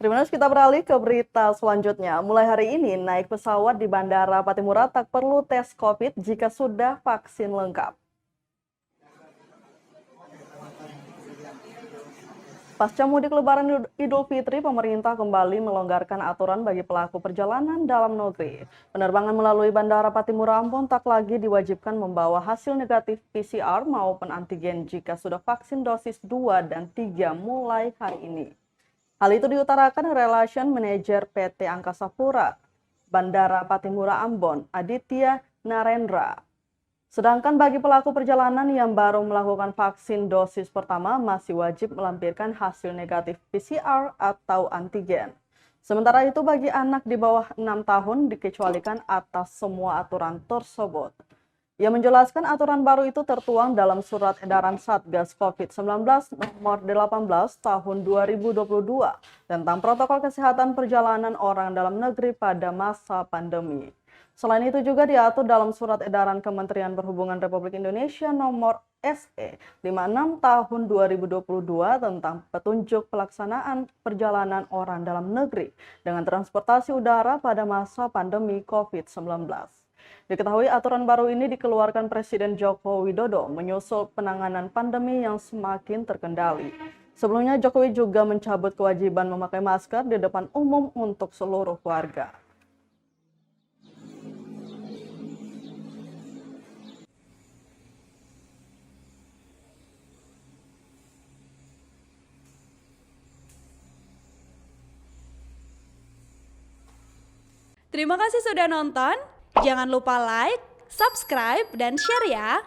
Terima kasih, kita beralih ke berita selanjutnya. Mulai hari ini, naik pesawat di Bandara Patimura tak perlu tes COVID jika sudah vaksin lengkap. Pasca mudik Lebaran Idul Fitri, pemerintah kembali melonggarkan aturan bagi pelaku perjalanan dalam negeri. Penerbangan melalui Bandara Patimura Ambon tak lagi diwajibkan membawa hasil negatif PCR maupun antigen jika sudah vaksin dosis 2 dan 3 mulai hari ini. Hal itu diutarakan Relation Manager PT Angkasa Pura Bandara Patimura Ambon, Aditya Narendra. Sedangkan bagi pelaku perjalanan yang baru melakukan vaksin dosis pertama masih wajib melampirkan hasil negatif PCR atau antigen. Sementara itu bagi anak di bawah 6 tahun dikecualikan atas semua aturan tersebut. Ia menjelaskan aturan baru itu tertuang dalam Surat Edaran Satgas COVID-19 nomor 18 tahun 2022 tentang protokol kesehatan perjalanan orang dalam negeri pada masa pandemi. Selain itu juga diatur dalam Surat Edaran Kementerian Perhubungan Republik Indonesia nomor SE 56 tahun 2022 tentang petunjuk pelaksanaan perjalanan orang dalam negeri dengan transportasi udara pada masa pandemi COVID-19. Diketahui aturan baru ini dikeluarkan Presiden Joko Widodo menyusul penanganan pandemi yang semakin terkendali. Sebelumnya Jokowi juga mencabut kewajiban memakai masker di depan umum untuk seluruh warga. Terima kasih sudah nonton. Jangan lupa like, subscribe, dan share ya.